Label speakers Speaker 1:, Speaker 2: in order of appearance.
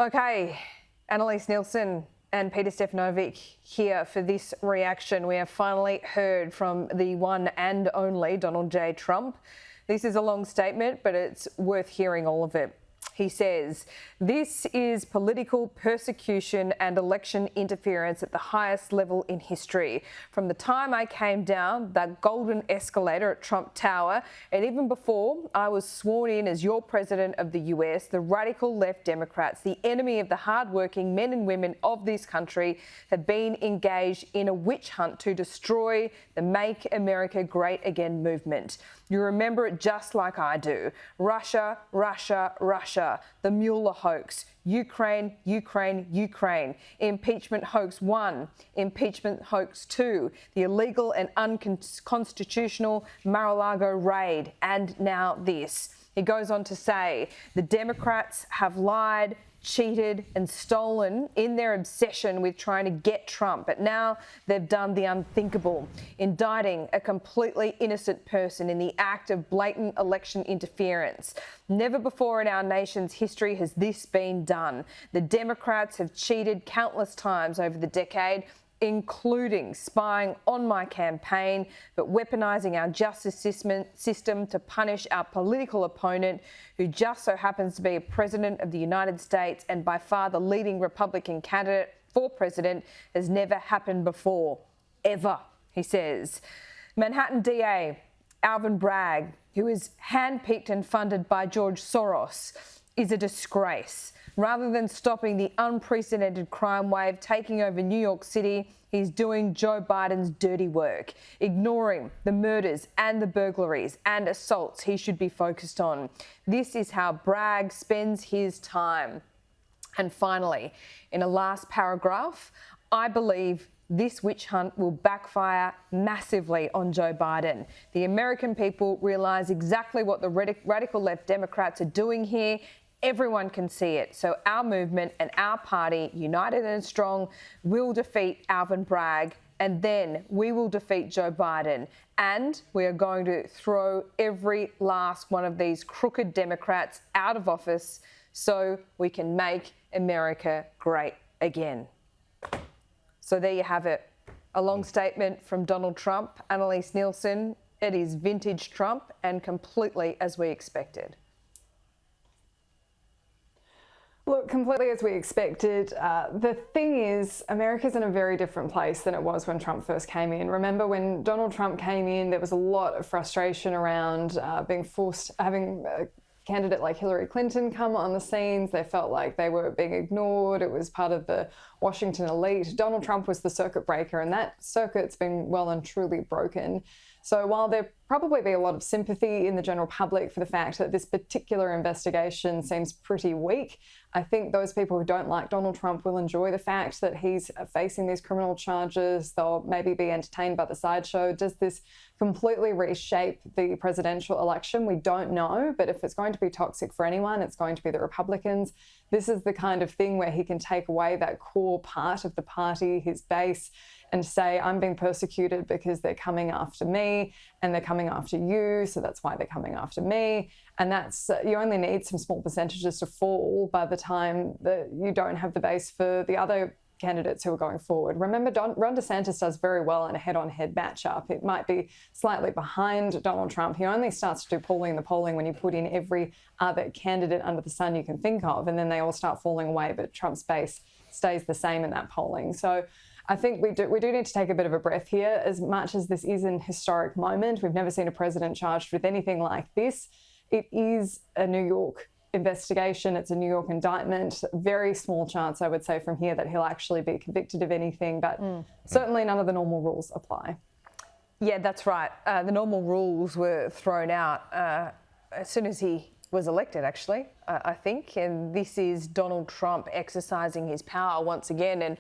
Speaker 1: Okay, Annalise Nielsen and Peter Stefanovic here for this reaction. We have finally heard from the one and only Donald J. Trump. This is a long statement, but it's worth hearing all of it. He says, "This is political persecution and election interference at the highest level in history. From the time I came down that golden escalator at Trump Tower, and even before I was sworn in as your president of the US, the radical left Democrats, the enemy of the hardworking men and women of this country, have been engaged in a witch hunt to destroy the Make America Great Again movement. You remember it just like I do. Russia, Russia, Russia. The Mueller hoax. Ukraine, Ukraine, Ukraine. Impeachment hoax 1. Impeachment hoax 2. The illegal and unconstitutional Mar-a-Lago raid. And now this." He goes on to say, "The Democrats have lied, cheated and stolen in their obsession with trying to get Trump. But now they've done the unthinkable, indicting a completely innocent person in the act of blatant election interference. Never before in our nation's history has this been done. The Democrats have cheated countless times over the decade, including spying on my campaign, but weaponising our justice system to punish our political opponent, who just so happens to be a president of the United States and by far the leading Republican candidate for president, has never happened before. Ever," he says. Manhattan DA Alvin Bragg, who is handpicked and funded by George Soros, is a disgrace. Rather than stopping the unprecedented crime wave taking over New York City, he's doing Joe Biden's dirty work, ignoring the murders and the burglaries and assaults he should be focused on. This is how Bragg spends his time. And finally, in a last paragraph, I believe this witch hunt will backfire massively on Joe Biden. The American people realise exactly what the radical left Democrats are doing here. Everyone can see it. So our movement and our party, united and strong, will defeat Alvin Bragg, and then we will defeat Joe Biden. And we are going to throw every last one of these crooked Democrats out of office so we can make America great again." So there you have it. A long statement from Donald Trump. Annalise Nielsen, it is vintage Trump and completely as we expected.
Speaker 2: Look, completely as we expected. The thing is, America's in a very different place than it was when Trump first came in. Remember when Donald Trump came in, there was a lot of frustration around being forced, having a candidate like Hillary Clinton come on the scenes. They felt like they were being ignored. It was part of the Washington elite. Donald Trump was the circuit breaker, and that circuit's been well and truly broken. So while there probably be a lot of sympathy in the general public for the fact that this particular investigation seems pretty weak, I think those people who don't like Donald Trump will enjoy the fact that he's facing these criminal charges. They'll maybe be entertained by the sideshow. Does this completely reshape the presidential election? We don't know, but if it's going to be toxic for anyone, it's going to be the Republicans. This is the kind of thing where he can take away that core part of the party, his base, and say, I'm being persecuted because they're coming after me and they're coming after you, so that's why they're coming after me. And that's, you only need some small percentages to fall by the time that you don't have the base for the other candidates who are going forward. Remember, Ron DeSantis does very well in a head-on-head matchup. It might be slightly behind Donald Trump. He only starts to do polling when you put in every other candidate under the sun you can think of, and then they all start falling away, but Trump's base stays the same in that polling. So I think we do need to take a bit of a breath here. As much as this is an historic moment, we've never seen a president charged with anything like this. It is a New York investigation. It's a New York indictment. Very small chance, I would say, from here that he'll actually be convicted of anything, but certainly none of the normal rules apply.
Speaker 1: Yeah, that's right. The normal rules were thrown out as soon as he was elected, actually, I think. And this is Donald Trump exercising his power once again. And